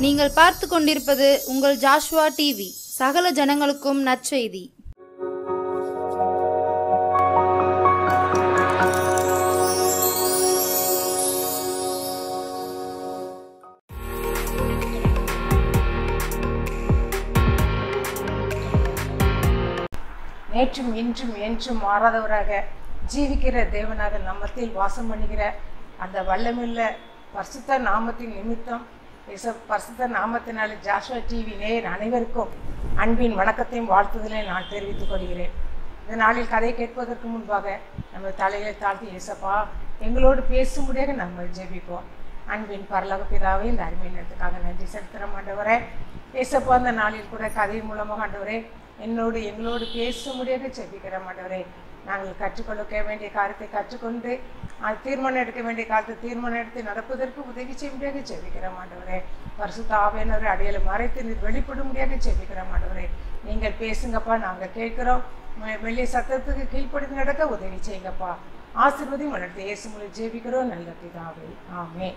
நீங்கள் பார்த்து கொண்டிருப்பது உங்கள் ஜாஷ்வா டிவி. சகல ஜனங்களுக்கும் நற்செய்தி. நேற்றும் இன்றும் என்றும் மாறாதவராக ஜீவிக்கிற தேவனாக நம்மத்தில் வாசம் பண்ணுகிற அந்த வல்லமில்ல பரிசுத்த நாமத்தின் நிமித்தம் பரிசுத்த நாமத்தினால ஜாஷ்வா டிவி நேயர் அனைவருக்கும் அன்பின் வணக்கத்தையும் வாழ்த்துதலை நான் தெரிவித்துக் கொள்கிறேன். இந்த நாளில் கதை கேட்பதற்கு முன்பாக நம்ம தலையை தாழ்த்தி இயேசப்பா எங்களோடு பேசும்படியாக நம்ம ஜெபிப்போம். அன்பின் பரலோக பிதாவே, இந்த அருமை நேரத்துக்காக நன்றி செலுத்துகிறோம் ஆண்டவரே. இயேசப்பா இந்த நாளில் கூட கதை மூலமாக ஆண்டவரே எங்களோடு பேசும்படியாக ஜெபிக்கிறோம் ஆண்டவரே. நாங்கள் கற்றுக்கொள்ள வேண்டிய காரியத்தை கற்றுக்கொண்டு அது தீர்மானம் எடுக்க வேண்டிய காலத்தை தீர்மானம் எடுத்து நடப்பதற்கு உதவி செய்யும்படியாக ஜெபிக்கிறோம் ஆண்டவரே. பரிசுத்த ஆவியானவரை அடையாளம் மறைத்து நீர் வெளிப்படும்படியாக ஜெபிக்கிறோம் ஆண்டவரே. நீங்கள் பேசுங்கப்பா, நாங்கள் கேட்குறோம். வெளியே சத்தத்துக்கு கீழ்ப்படிந்து நடக்க உதவி செய்யுங்கப்பா. ஆசீர்வதியும் வளர்த்து இயேசு மூலம் ஜெபிக்கிறோம் நல்ல பிதாவே, ஆமென்.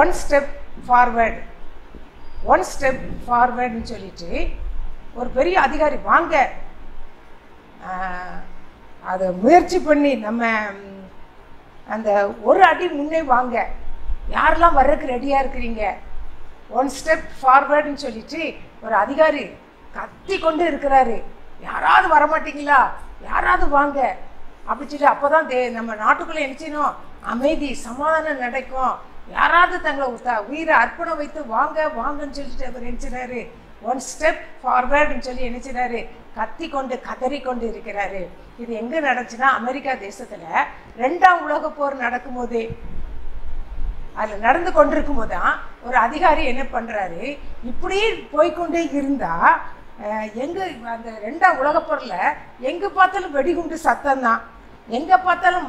ஒன் ஸ்டெப் ஃபார்வர்டுன்னு சொல்லிட்டு ஒரு பெரிய அதிகாரி வாங்க அதை முயற்சி பண்ணி நம்ம அந்த ஒரு அடி முன்னே வாங்க, யாரெல்லாம் வர்றதுக்கு ரெடியாக இருக்கிறீங்க, ஒன் ஸ்டெப் ஃபார்வர்டுன்னு சொல்லிட்டு ஒரு அதிகாரி கத்தி கொண்டு இருக்கிறாரு. யாராவது வரமாட்டீங்களா, யாராவது வாங்க அப்படி சொல்லி. அப்போ தான் நம்ம நாட்டுக்குள்ளே நினச்சினோம் அமைதி சமாதானம் நடக்கும். யாராவது தங்களை உயிரை அர்ப்பணம் வைத்து வாங்கன்னு சொல்லிட்டு அவர் நினைச்சினாரு. ஒன் ஸ்டெப் ஃபார்வர்டுன்னு சொல்லி நினைச்சினாரு. கத்தி கொண்டு கதறி கொண்டு இருக்கிறாரு. இது எங்கே நடந்துச்சுன்னா அமெரிக்கா தேசத்தில் 2ஆம் உலக போர் நடக்கும்போது அதில் நடந்து கொண்டிருக்கும் போது தான் ஒரு அதிகாரி என்ன பண்ணுறாரு, இப்படியே போய்கொண்டே இருந்தால் எங்கே அந்த 2ஆம் உலக போரில் எங்கே பார்த்தாலும் வெடிகுண்டு சத்தம் தான், எங்கே பார்த்தாலும்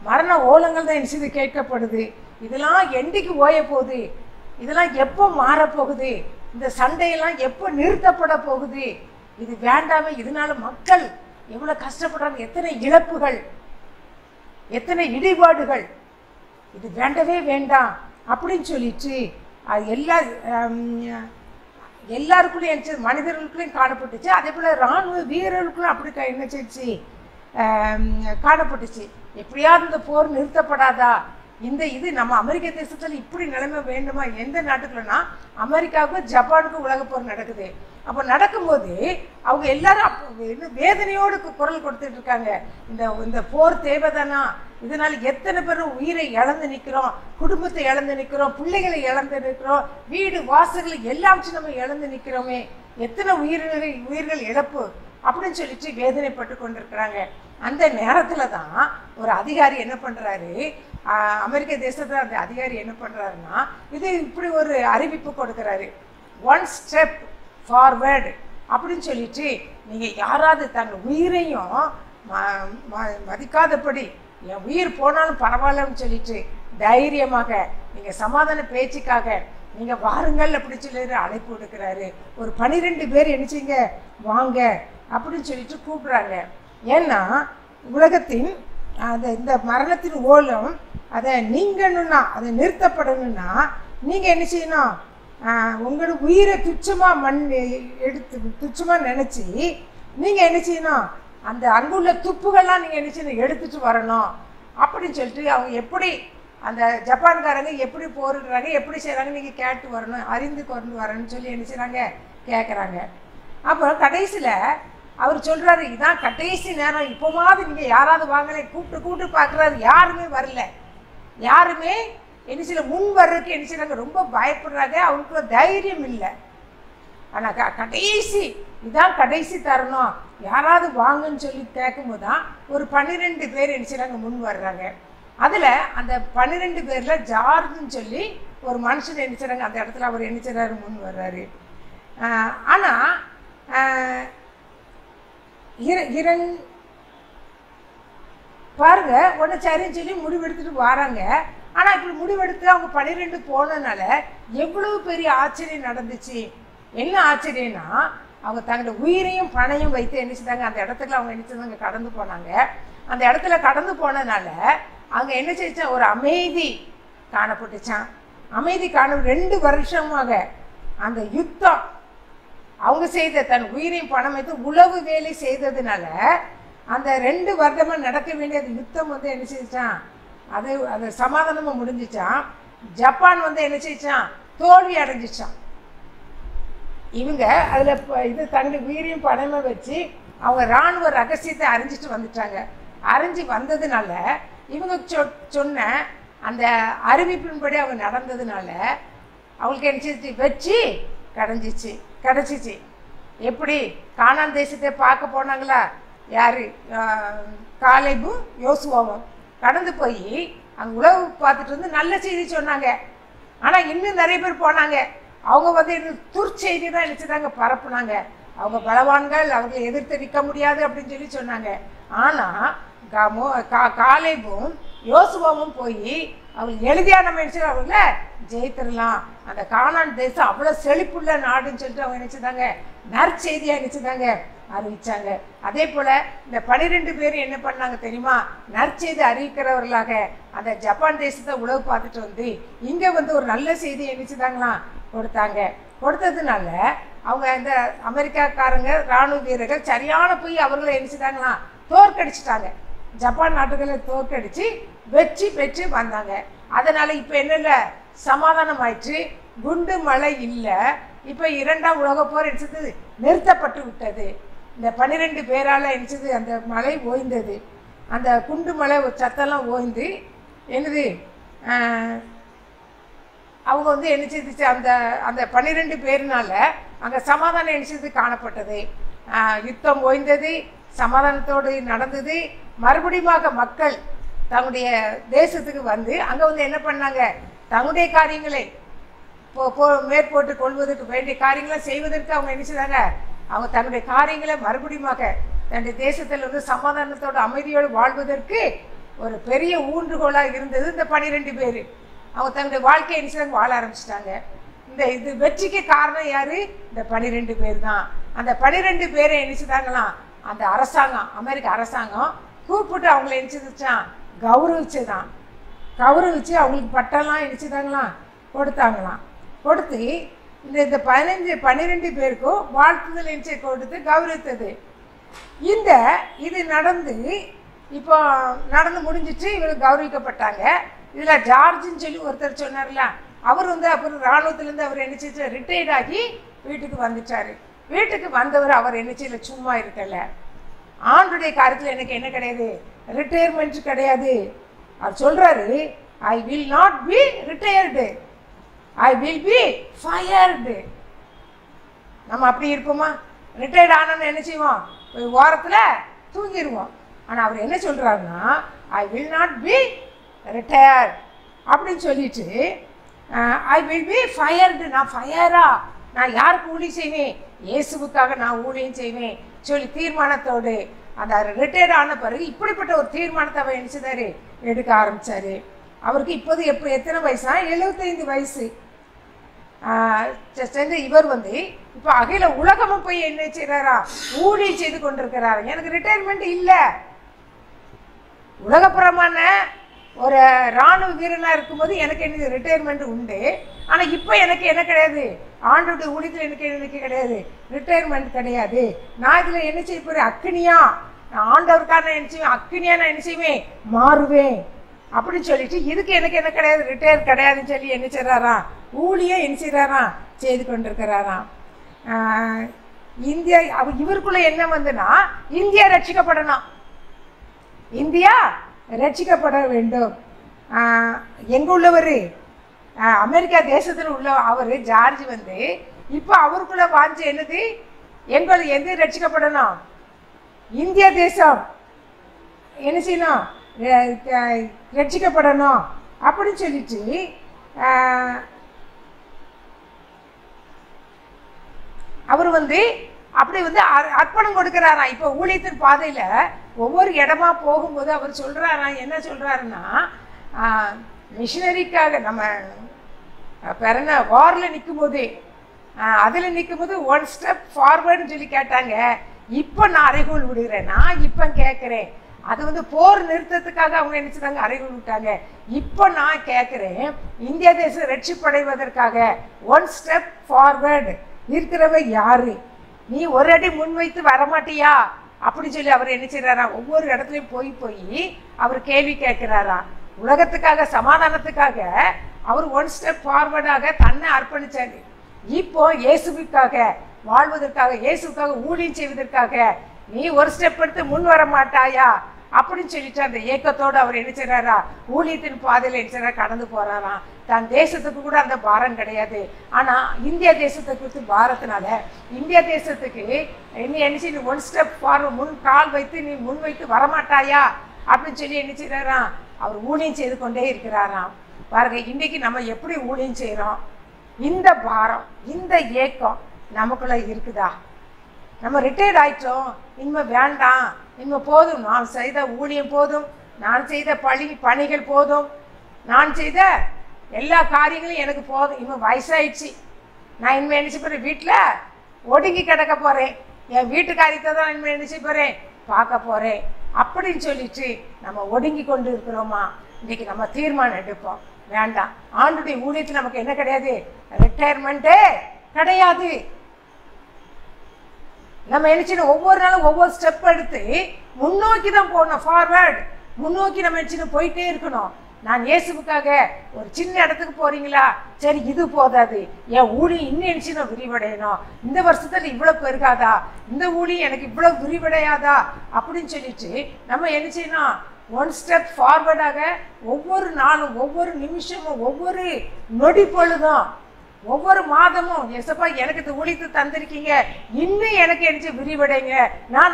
மரண ஓலங்கள் தான் என்ன கேட்கப்படுது. இதெல்லாம் என்றைக்கு ஓய போகுது, இதெல்லாம் எப்போ மாறப்போகுது, இந்த சண்டையெல்லாம் எப்போ நிறுத்தப்பட போகுது, இது வேண்டாமே, இதனால மக்கள் எவ்வளோ கஷ்டப்படுறாங்க, எத்தனை இழப்புகள், எத்தனை இடிபாடுகள், இது வேண்டவே வேண்டாம் அப்படின்னு சொல்லிட்டு அது எல்லாருக்குள்ளேயும் மனிதர்களுக்குள்ளேயும் காணப்பட்டுச்சு. அதே போல் இராணுவ வீரர்களுக்குள்ளும் அப்படி என்ன செய்ச்சு காணப்பட்டுச்சு. எப்படியாவது இந்த போர் நிறுத்தப்படாதா, இது நம்ம அமெரிக்க தேசத்தில் இப்படி நிலைமை வேண்டுமா? எந்த நாட்டுக்குள்ளனா அமெரிக்காவுக்கும் ஜப்பானுக்கும் உலக போர் நடக்குது. அப்போ நடக்கும்போது அவங்க எல்லாரும் வேதனையோடு குரல் கொடுத்துட்டு இருக்காங்க, இந்த போர் தேவைதானா, இதனால எத்தனை பேர் உயிரை இழந்து நிற்கிறோம், குடும்பத்தை இழந்து நிற்கிறோம், பிள்ளைகளை இழந்து நிற்கிறோம், வீடு வாசல்களை எல்லாச்சும் நம்ம இழந்து நிற்கிறோமே, எத்தனை உயிர்கள் இழப்பு அப்படின்னு சொல்லிட்டு வேதனைப்பட்டு கொண்டிருக்கிறாங்க. அந்த நேரத்தில் தான் ஒரு அதிகாரி என்ன பண்ணுறாரு, அமெரிக்க தேசத்தில் அந்த அதிகாரி என்ன பண்ணுறாருன்னா இது இப்படி ஒரு அறிவிப்பு கொடுக்குறாரு. ஒன் ஸ்டெப் ஃபார்வர்டு அப்படின்னு சொல்லிட்டு நீங்கள் யாராவது தங்கள் உயிரையும் மதிக்காதபடி என் உயிர் போனாலும் பரவாயில்லன்னு சொல்லிட்டு தைரியமாக நீங்கள் சமாதான பேச்சுக்காக நீங்கள் வாருங்கள் அப்படின்னு சொல்லி அழைப்பு கொடுக்குறாரு. ஒரு 12 பேர் என்னச்சிங்க வாங்க அப்படின்னு சொல்லிட்டு கூப்பிட்றாங்க. ஏன்னா உலகத்தின் இந்த மரணத்தின் ஓலம் அதை நீங்கணும்னா, அதை நிறுத்தப்படணும்னா நீங்கள் என்ன செய்யணும், உங்களோட உயிரை துச்சமாக துச்சமாக நினச்சி நீங்கள் என்ன செய்யணும், அந்த அங்குள்ள துப்புகள்லாம் நீங்கள் என்ன செய்யணும் எடுத்துகிட்டு வரணும் அப்படின்னு சொல்லிட்டு அவங்க எப்படி அந்த ஜப்பான்காரங்க எப்படி போரிடுறாங்க, எப்படி செய்கிறாங்க நீங்கள் கேட்டு வரணும், அறிந்து கொண்டு வரணும்னு சொல்லி என்ன செய்கிறாங்க கேட்குறாங்க. அப்புறம் கடைசியில் அவர் சொல்கிறாரு, இதான் கடைசி நேரம், இப்போவாது நீங்கள் யாராவது வாங்கலை கூப்பிட்டு பார்க்குறாரு. யாருமே வரல, யாருமே என்ன முன் வர்றதுக்கு என்ன செய்கிறாங்க, ரொம்ப பயப்படுறாங்க, அவங்களுக்குள்ள தைரியம் இல்லை. ஆனால் இதான் கடைசி தருணம், யாராவது வாங்கன்னு சொல்லி கேட்கும்போது தான் ஒரு 12 பேர் என்ன செய்கிறாங்க முன் வர்றாங்க. அதில் அந்த 12 பேரில் ஜார்ஜ்னு சொல்லி ஒரு மனுஷன் என்ன செய்கிறாங்க அந்த இடத்துல அவர் என்ன செய்கிறாரு முன் வர்றாரு. ஆனால் பாருங்க ஒன்று சரின்னு சொல்லி முடிவெடுத்துட்டு வராங்க. ஆனால் இப்படி முடிவெடுத்து அவங்க 12 போனதுனால எவ்வளவு பெரிய ஆச்சரியம் நடந்துச்சு. என்ன ஆச்சரியம்னா அவங்க தங்களோட உயிரையும் பணையும் வைத்து என்ன செய்தாங்க அந்த இடத்துல அவங்க என்ன செய்தாங்க கடந்து போனாங்க. அந்த இடத்துல கடந்து போனதுனால அங்கே என்ன செய்ய ஒரு அமைதி காணப்பட்டுச்சான். அமைதி காணும் 2 வருஷமாக அந்த யுத்தம் அவங்க செய்த தன் உயிரையும் பணம் வைத்து உளவு வேலை செய்ததுனால அந்த 2 வருடமாக நடக்க வேண்டிய அந்த யுத்தம் வந்து என்ன செய்தான், அது சமாதானமாக முடிஞ்சிச்சான். ஜப்பான் வந்து என்ன செய்தான், தோல்வி அடைஞ்சிச்சான். இவங்க அதில் இது தன்னுடைய உயிரையும் பணமாக வச்சு அவங்க இராணுவ ரகசியத்தை அறிஞ்சிட்டு வந்துட்டாங்க. அறிஞ்சு வந்ததுனால இவங்க சொன்ன அந்த அறிவிப்பின்படி அவங்க நடந்ததுனால அவங்களுக்கு என்ன செய்ச்சு, வெற்றி கிடச்சிச்சு. எப்படி கானான் தேசத்தை பார்க்க போனாங்களா, யார், காலேபும் யோசுவாவும் கடந்து போய் அங்கே உழவு பார்த்துட்டு வந்து நல்ல செய்தி சொன்னாங்க. ஆனால் இன்னும் நிறைய பேர் போனாங்க. அவங்க வந்து துர்ச்செய்தி தான் நினச்சிதாங்க பரப்புனாங்க. அவங்க பலவான்கள், அவங்களை எதிர்த்து நிற்க முடியாது அப்படின்னு சொல்லி சொன்னாங்க. ஆனால் காலேபும் யோசுவாவும் போய் அவங்க எழுதியான மனுஷன் அவங்கள ஜெயித்திடலாம், அந்த கானான் தேசம் அவ்வளோ செழிப்புள்ள நாடுன்னு சொல்லிட்டு அவங்க நினச்சிதாங்க நற்செய்தியாக நினச்சிதாங்க அறிவிச்சாங்க. அதே போல் இந்த 12 பேர் என்ன பண்ணாங்க தெரியுமா, நற்செய்தி அறிவிக்கிறவர்களாக அந்த ஜப்பான் தேசத்தை உழவு பார்த்துட்டு வந்து இங்கே வந்து ஒரு நல்ல செய்தியை நினச்சிதாங்களாம் கொடுத்ததுனால அவங்க இந்த அமெரிக்காக்காரங்க இராணுவ வீரர்கள் சரியான போய் அவர்களை நினச்சிதாங்களாம் தோற்கடிச்சிட்டாங்க. ஜப்பான் நாட்டுகளை தோற்கடித்து வெற்றி பெற்று வந்தாங்க. அதனால் இப்போ என்ன சமாதானம் ஆயிடுச்சு, குண்டு மழை இல்லை. இப்போ 2ஆம் உலகப் போர் நினச்சது நிறுத்தப்பட்டு விட்டது. இந்த 12 பேரால் நினச்சது அந்த மழை ஓய்ந்தது. அந்த குண்டு மழை சத்தெல்லாம் ஓய்ந்து என்னது அவங்க வந்து என்ன செய்துச்சு, அந்த 12 பேருனால அங்கே சமாதானம் நினச்சது காணப்பட்டது. யுத்தம் ஓய்ந்தது, சமாதானத்தோடு நடந்தது. மறுபடியும் மக்கள் தங்களுடைய தேசத்துக்கு வந்து அங்கே வந்து என்ன பண்ணாங்க, தங்களுடைய காரியங்களை மேற்போட்டு கொள்வதற்கு வேண்டிய காரியங்களை செய்வதற்கு அவங்க என்ன செய்தாங்க, அவங்க தன்னுடைய காரியங்களை மறுபடியும் தன்னுடைய தேசத்தில் வந்து சமாதானத்தோடு அமைதியோடு வாழ்வதற்கு ஒரு பெரிய ஊன்றுகோலாக இருந்தது இந்த 12 பேர். அவங்க தன்னுடைய வாழ்க்கையை என்ன செய்தாங்க, வாழ ஆரம்பிச்சிட்டாங்க. இது வெற்றிக்கு காரணம் யாரு, இந்த 12 பேர் தான். அந்த 12 பேரை என்ன செய்தாங்களாம், அந்த அரசாங்கம், அமெரிக்க அரசாங்கம் கூப்பிட்டு அவங்கள நினச்சிச்சான், கௌரவிச்சு அவங்களுக்கு பட்டம்லாம் நினச்சிதாங்களாம் கொடுத்தாங்களாம். கொடுத்து இந்த 12 பேருக்கும் வாழ்த்துதல் நினச்சி கொடுத்து கௌரவித்தது. இது நடந்து இப்போ நடந்து முடிஞ்சிட்டு இவங்க கௌரவிக்கப்பட்டாங்க. இதில் ஜார்ஜுன்னு சொல்லி ஒருத்தர் சொன்னார்ல, அவர் வந்து அப்புறம் இராணுவத்திலேருந்து அவர் என்ன செய்ய ரிட்டையர்ட் ஆகி வீட்டுக்கு வந்துட்டார். வீட்டுக்கு வந்தவர் அவர் என்ன செய்யல, சும்மா இருக்கல. ஆண்டுடைய காரியத்தில் எனக்கு என்ன கிடையாது, ரிட்டையர்மெண்ட் கிடையாது. அவர் சொல்கிறாரு, I will not be retired, I will be fired. நம்ம அப்படி இருப்போமா, ரிட்டையர்ட் ஆனோன்னு என்ன செய்வோம், போய் ஓரத்தில் தூங்கிடுவோம். ஆனால் அவர் என்ன சொல்கிறாருன்னா, I will not be retired அப்படின்னு சொல்லிட்டு ஐ வில் பி ஃபயர்டு, நான் ஃபயரா, நான் யாருக்கு ஊழியம் செய்வேன், இயேசுவுக்காக நான் ஊழியம் செய்வேன் சொல்லி தீர்மானத்தோடு அந்த ரிட்டையர்ட் ஆன பிறகு இப்படிப்பட்ட ஒரு தீர்மானத்தை அவர் நினச்சிதாரு எடுக்க ஆரம்பித்தார். அவருக்கு இப்போது எத்தனை வயசா, 75 வயசு சேர்ந்து இவர் வந்து இப்போ அகில உலகமும் போய் என்ன செய்கிறாரா, ஊழியம் செய்து கொண்டிருக்கிறாரு. எனக்கு ரிட்டையர்மெண்ட் இல்லை, உலகப்புறமான ஒரு இராணுவ வீரனாக இருக்கும்போது எனக்கு என்ன ரிட்டையர்மெண்ட் உண்டு. ஆனால் இப்போ எனக்கு என்ன கிடையாது, ஆண்டோடைய ஊழியத்தில் எனக்கு கிடையாது, ரிட்டையர்மெண்ட் கிடையாது. நான் இதில் என்ன செய்ய போகிறேன், அக்கினியா, நான் ஆண்டவருக்கான என்ன செய்வேன், அக்கினியா நான் என்ன செய்வேன், மாறுவேன் அப்படின்னு சொல்லிட்டு இதுக்கு எனக்கு என்ன கிடையாது, ரிட்டையர் கிடையாதுன்னு சொல்லி என்ன செய்கிறாராம், ஊழியம் என்ன செய்கிறாராம், செய்து கொண்டிருக்கிறாராம். இந்தியா இவருக்குள்ள என்ன வந்துன்னா, இந்தியா ரட்சிக்கப்படணும், இந்தியா ரட்சிக்கப்பட வேண்டும். எங்கே உள்ளவர், அமெரிக்கா தேசத்தில் உள்ள அவர் ஜார்ஜ் வந்து இப்போ அவருக்குள்ள வாஞ்சி என்னது, எது ரட்சிக்கப்படணும், இந்திய தேசம் என்ன செய்யணும், ரட்சிக்கப்படணும் அப்படின்னு சொல்லிட்டு அவர் வந்து அப்படி வந்து அர்ப்பணம் கொடுக்குறாராம். இப்போ ஊழியத்தின் பாதையில் ஒவ்வொரு இடமா போகும்போது அவர் சொல்கிறாராம், என்ன சொல்கிறாருன்னா, மிஷினரிக்காக நம்ம பிறன வாரில் நிற்கும்போது அதில் நிற்கும்போது 1 ஸ்டெப் ஃபார்வர்டுன்னு சொல்லி கேட்டாங்க. இப்போ நான் அறைகோள் விடுகிறேன், நான் இப்போ கேட்குறேன், அது வந்து போர் நிறுத்தத்துக்காக அவங்க என்ன செய்றாங்க, அறிவுரை விட்டாங்க. இப்போ நான் கேட்குறேன், இந்திய தேசம் ரட்சிப்படைவதற்காக ஒன் ஸ்டெப் ஃபார்வர்டு இருக்கிறவ யாரு? நீ ஒரு அடி முன்வைத்து வரமாட்டியா அப்படின்னு சொல்லி அவர் என்ன செய்கிறாராம், ஒவ்வொரு இடத்துலையும் போய் அவர் கேள்வி கேட்குறாராம். உலகத்துக்காக, சமாதானத்துக்காக அவர் ஒன் ஸ்டெப் ஃபார்வர்டாக தன்னை அர்ப்பணிச்சாரு. இப்போ இயேசுவுக்காக வாழ்வதற்காக, இயேசுக்காக ஊழியம் செய்வதற்காக நீ ஒரு ஸ்டெப் எடுத்து முன் வர மாட்டாயா அப்படின்னு சொல்லிட்டு அந்த ஏக்கத்தோடு அவர் என்ன செய்றாரா, ஊழியத்தின் பாதையில் என்ன செய்றாரா, கடந்து போறாராம். தன் தேசத்துக்கு கூட அந்த பாரம் கிடையாது. ஆனால் இந்திய தேசத்தை குறித்து பாரத்தினால இந்திய தேசத்துக்கு என்ன செய்ய, ஒன் ஸ்டெப் ஃபார்வர்ட், முன் கால் வைத்து நீ முன் வைத்து வரமாட்டாயா அப்படின்னு சொல்லி என்ன செய்றாராம், அவர் ஊழியம் செய்து கொண்டே இருக்கிறாராம். பாருங்க, இன்றைக்கு நம்ம எப்படி ஊழியம் செய்கிறோம்? இந்த பாரம், இந்த ஏக்கம் நமக்குள்ள இருக்குதா? நம்ம ரிட்டையர்ட் ஆயிட்டோம், இனிமேல் வேண்டாம், இனிமேல் போதும், நான் செய்த ஊழியம் போதும், நான் செய்த பணிகள் போதும், நான் செய்த எல்லா காரியங்களும் எனக்கு போதும், இனிமேல் வயசாயிடுச்சு, நான் இனிமேல் என்ன செய்ய போகிறேன், வீட்டில் ஒடுங்கி கிடக்க போகிறேன், என் வீட்டு காரியத்தை தான் இனிமேல் என்ன செய்ய போகிறேன், பார்க்க போகிறேன் அப்படின்னு சொல்லிட்டு நம்ம ஒடுங்கி கொண்டு இருக்கிறோமா? இன்றைக்கி நம்ம தீர்மானம் எடுப்போம், வேண்டாம். ஆண்டுடைய ஊழியத்தில் நமக்கு என்ன கிடையாது, ரிட்டையர்மெண்ட்டே கிடையாது. நம்ம என்ன செய்யணும், ஒவ்வொரு நாளும் ஒவ்வொரு ஸ்டெப் எடுத்து முன்னோக்கி தான் போகணும், ஃபார்வர்டு, முன்னோக்கி நம்ம என்ன செய்யணும், போயிட்டே இருக்கணும். நான் இயேசுவுக்காக ஒரு சின்ன இடத்துக்கு போறீங்களா, சரி இது போதாது, என் ஊழியம் இன்னும் என்ன செய்யணும், விரிவடையணும், இந்த வருஷத்துல இவ்வளவு பெருகாதா, இந்த ஊழியம் எனக்கு இவ்வளவு விரிவடையாதா அப்படின்னு சொல்லிட்டு நம்ம என்ன செய்யணும், ஒன் ஸ்டெப் ஃபார்வர்டாக ஒவ்வொரு நாளும், ஒவ்வொரு நிமிஷமும், ஒவ்வொரு நொடி பொழுதும், ஒவ்வொரு மாதமும், எசப்பா எனக்கு இந்த ஊழியத்தை தந்திருக்கீங்க, இன்னும் எனக்கு என்ன விரிவடைங்க,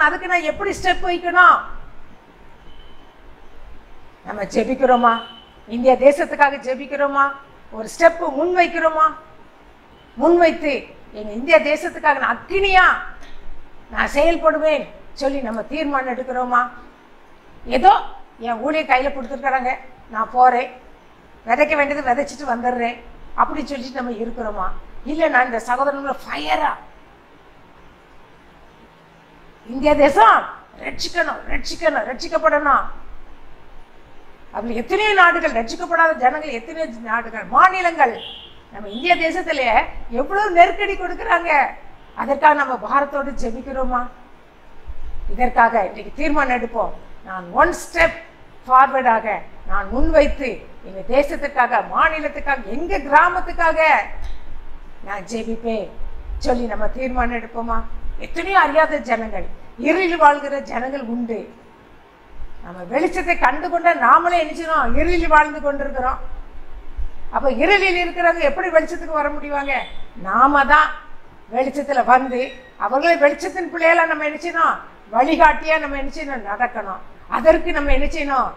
அதுக்கு நான் எப்படி ஸ்டெப் வைக்கணும்? நம்ம ஜெபிக்கிறோமா? இந்திய தேசத்துக்காக ஜெபிக்கிறோமா? ஒரு ஸ்டெப் முன் வைக்கிறோமா? முன் வைத்து எங்க இந்திய தேசத்துக்காக நான் அக்கினியா நான் செயல்படுவேன் சொல்லி நம்ம தீர்மானம் எடுக்கிறோமா? ஏதோ என் ஊழிய கையில் கொடுத்துருக்குறாங்க, நான் போகிறேன், விதைக்க வேண்டியது விதைச்சிட்டு வந்துடுறேன் அப்படின்னு சொல்லிட்டு நம்ம இருக்கிறோமா? இல்லை, நான் இந்த சகோதரங்கள ஃபயரா இந்திய தேசம் ரட்சிக்கணும், ரட்சிக்கணும், ரட்சிக்கப்படணும். அப்படி எத்தனையோ நாடுகள், ரட்சிக்கப்படாத ஜனங்கள் எத்தனையோ நாடுகள், மாநிலங்கள் நம்ம இந்திய தேசத்துல எவ்வளவு நெருக்கடி கொடுக்குறாங்க. அதற்காக நம்ம பாரத்தோடு ஜெபிக்கிறோமா? இதற்காக இன்னைக்கு தீர்மானம் எடுப்போம், நான் ஒன் ஸ்டெப் ஃபார்வர்டாக நான் முன்வைத்து எங்க தேசத்துக்காக, மாநிலத்துக்காக, எங்க கிராமத்துக்காக நான் ஜெபிப்பேன் சொல்லி நம்ம தீர்மானம் எடுப்போமா? எத்தனையோ அறியாத ஜனங்கள், இருளில் வாழ்கிற ஜனங்கள் உண்டு. நம்ம வெளிச்சத்தை கண்டு கொண்ட நாமளே நினைச்சிடும் இருளில் வாழ்ந்து கொண்டிருக்கிறோம். அப்ப இருளில் இருக்கிறவங்க எப்படி வெளிச்சத்துக்கு வர முடிவாங்க? நாம தான் வெளிச்சத்துல வந்து அவர்களை வெளிச்சத்தின் பிள்ளைகள நம்ம என்ன செய்யணும், வழிகாட்டியா நம்ம என்ன செய்யணும், நடக்கணும். அதற்கு நம்ம என்ன செய்யணும்,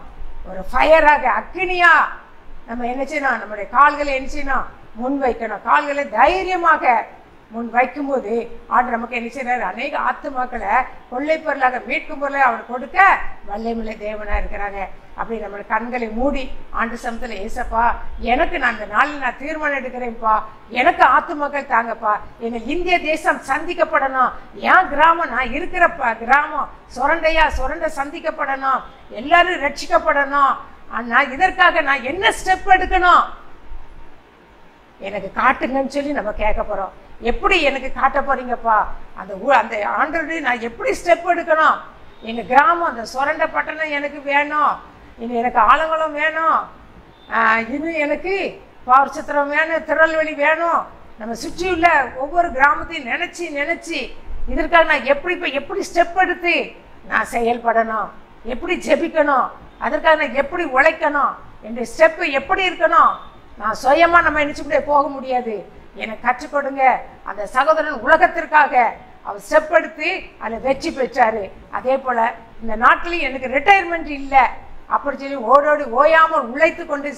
ஒரு ஃபயராக, அக்கினியா நம்ம என்ன செய்யணும், நம்முடைய கால்களை என்ன செய்யணும், முன் வைக்கணும். கால்களை தைரியமாக முன் வைக்கும்போது ஆண்டு நமக்கு என்ன செய்யறாரு, அநேக ஆத்துமாக்களை கொள்ளை பொருளாக மீட்கும் பொருளை அவர் கொடுக்க வல்லமையுள்ள தேவனா இருக்கிறாங்க. அப்படி நம்ம கண்களை மூடி ஆண்டு சமத்துல, ஏசப்பா எனக்கு நான் இந்த நாளில் நான் தீர்மானம் எடுக்கிறேன்ப்பா, எனக்கு ஆத்துமாக்கள் தாங்கப்பா, எங்க இந்திய தேசம் சந்திக்கப்படணும், என் கிராமம், நான் இருக்கிற கிராமம் சுரண்ட சந்திக்கப்படணும், எல்லாரும் ரட்சிக்கப்படணும். நான் இதற்காக நான் என்ன ஸ்டெப் எடுக்கணும், எனக்கு காட்டுங்கன்னு சொல்லி நம்ம கேட்க போறோம். எப்படி எனக்கு காட்ட போறீங்கப்பா? அந்த ஆண்டோடு நான் எப்படி ஸ்டெப் எடுக்கணும்? எங்க கிராமம், அந்த சுரண்ட பட்டணம் எனக்கு வேணும், இன்னும் எனக்கு ஆலங்குளம் வேணும், இன்னும் எனக்கு பாவச்சத்திரம் வேணும், திருநெல்வேலி வேணும். நம்ம சுற்றியுள்ள ஒவ்வொரு கிராமத்தையும் நினைச்சு இதற்காக நான் எப்படி ஸ்டெப் எடுத்து நான் செயல்படணும், எப்படி ஜெபிக்கணும், அதற்காக நான் எப்படி உழைக்கணும், என்னுடைய ஸ்டெப்பு எப்படி இருக்கணும். நான் சுயமா நம்ம நினைச்சுக்கிட்டே போக முடியாது, எனக்கு கற்றுக் கொடுங்க. அந்த சகோதரன் உலகத்திற்காக அவர் ஸ்டெப் எடுத்து அதில் வெற்றி பெற்றாரு. அதே போல இந்த நாட்டிலையும் எனக்கு ரிட்டையர்மெண்ட் இல்லை அப்படி சொல்லி ஓடோடி ஓயாமல் உழைத்து கொண்டு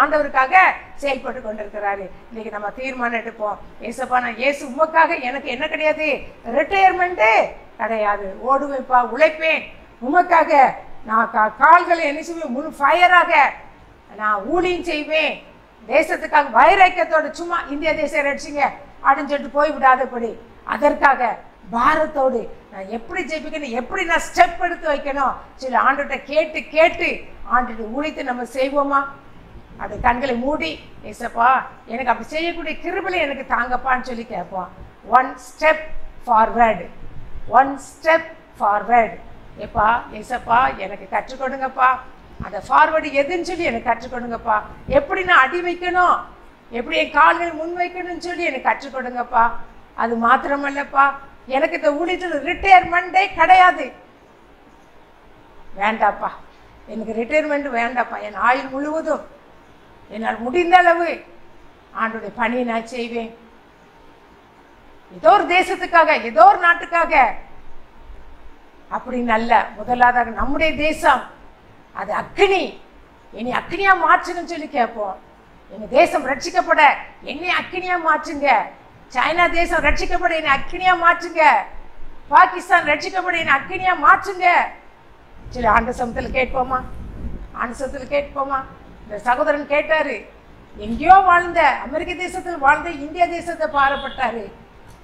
ஆண்டவருக்காக செயல்பட்டு கொண்டிருக்கிறாரு. இன்னைக்கு நம்ம தீர்மானம் எடுப்போம், ஏசப்பா நான் இயேசு உமக்காக எனக்கு என்ன கிடையாது, ரிட்டையர்மெண்ட்டு கிடையாது, ஓடுவேன்ப்பா, உழைப்பேன் உமக்காக, நான் கால்களை என்ன செய்வேன், முழு ஃபயராக நான் ஊழியம் செய்வேன், தேசத்துக்காக வைராக்கியத்தோட சும்மா இந்திய தேசம் ரட்சிங்க அப்படின்னு சொல்லிட்டு போய் விடாதபடி அதற்காக பாரத்தோடு நான் எப்படி ஜெபிக்கணும், எப்படி நான் ஸ்டெப் எடுத்து வைக்கணும் சரி ஆண்டுகிட்ட கேட்டு கேட்டு ஆண்டுகிட்ட ஊழித்து நம்ம செய்வோமா? அப்படி கண்களை மூடி, ஏசப்பா எனக்கு அப்படி செய்யக்கூடிய கிருபையை எனக்கு தாங்கப்பான்னு சொல்லி கேட்போம். One step forward, one step forward. ஏப்பா ஏசப்பா எனக்கு கற்றுக் கொடுங்கப்பா, அந்த ஃபார்வேர்டு எதுன்னு சொல்லி எனக்கு கற்றுக் கொடுங்கப்பா. எப்படி நான் அடி வைக்கணும், எப்படி என் கால்களை முன் வைக்கணும்னு சொல்லி எனக்கு கற்றுக் கொடுங்கப்பா. அது மாத்திரமல்லப்பா, எனக்கு இந்த ஊழியத்தில் ரிட்டையர்மெண்ட்டே கிடையாது, வேண்டாப்பா, எனக்கு ரிட்டையர்மெண்ட் வேண்டாப்பா. என் ஆயுள் முழுவதும் என்னால் முடிந்த அளவு ஆண்டோடைய பணியை நான் செய்வேன். ஏதோ ஒரு தேசத்துக்காக, ஏதோ ஒரு நாட்டுக்காக அப்படின்னு அல்ல. முதலாவதாக நம்முடைய தேசம் அது அக்னி, என்னை அக்னியா மாற்றுங்கன்னு சொல்லி கேட்போம். எங்க தேசம் ரட்சிக்கப்பட என்னை அக்னியா மாற்றுங்க. சைனா தேசம் ரட்சிக்கப்பட என்னை அக்னியா மாற்றுங்க. பாகிஸ்தான் ரட்சிக்கப்பட என்னை அக்னியா மாற்றுங்க சரி ஆண்டு சமத்தில் கேட்போமா? ஆண்டு சமத்தில் கேட்போமா? இந்த சகோதரன் கேட்டாரு, எங்கேயோ வாழ்ந்த அமெரிக்க தேசத்தில் வாழ்ந்த இந்திய தேசத்தை பாரப்பட்டாரு.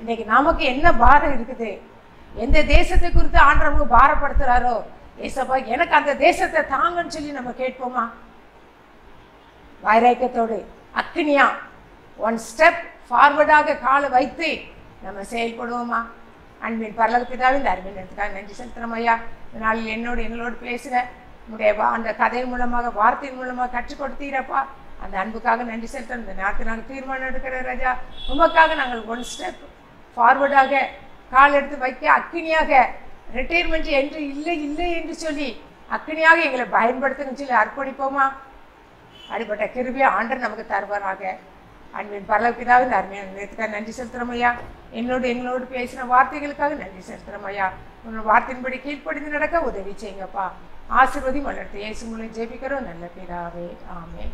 இன்னைக்கு நமக்கு என்ன பாரம் இருக்குது? எந்த தேசத்தை குறித்து ஆண்டவர் நமக்கு பாரப்படுத்துறாரோ, ஏசப்பா எனக்கு அந்த தேசத்தை தாங்கன்னு சொல்லி நம்ம கேட்போமா? வைராக்கியத்தோடு அக்னியா ஒன் ஸ்டெப் ஃபார்வர்டாக காலை வைத்து நம்ம செயல்படுவோமா? அன்பின் பரலோக பிதாவே, இந்த அருமையின் இடத்துக்காக நன்றி செலுத்துறோம் ஐயா. இந்த நாளில் எங்களோடு பேசுகிற உடைய அந்த கதையின் மூலமாக, வார்த்தையின் மூலமாக கற்றுக் கொடுத்தீரப்பா. அந்த அன்புக்காக நன்றி செலுத்துறோம். இந்த நேரத்தில் நாங்கள் தீர்மானம் எடுக்கிற ராஜா, உமக்காக நாங்கள் ஒன் ஸ்டெப் ஃபார்வர்டாக கால் எடுத்து வைக்க அக்னியாக, ரிட்டையர்மெண்ட் என்று இல்லை இல்லை என்று சொல்லி அக்னியாக எங்களை பயன்படுத்துன்னு சொல்லி அர்ப்பணிப்போமா? அப்படிப்பட்ட கிருபையை ஆண்டவர் நமக்கு தருவாராக. அன்பின் பரலோக பிதாவே, இந்த அருமையான நேரத்துக்காக நன்றி செலுத்துறோம் ஐயா. எங்களோடு பேசின வார்த்தைகளுக்காக நன்றி செலுத்துறோம் ஐயா. உங்களோட வார்த்தையின்படி கீழ்ப்படிந்து நடக்க உதவி செய்யுங்கப்பா. ஆசீர்வதி வளர்த்து இயேசு மூலம் ஜெபிக்கிறோம் நல்ல பிதாவே, ஆமென்.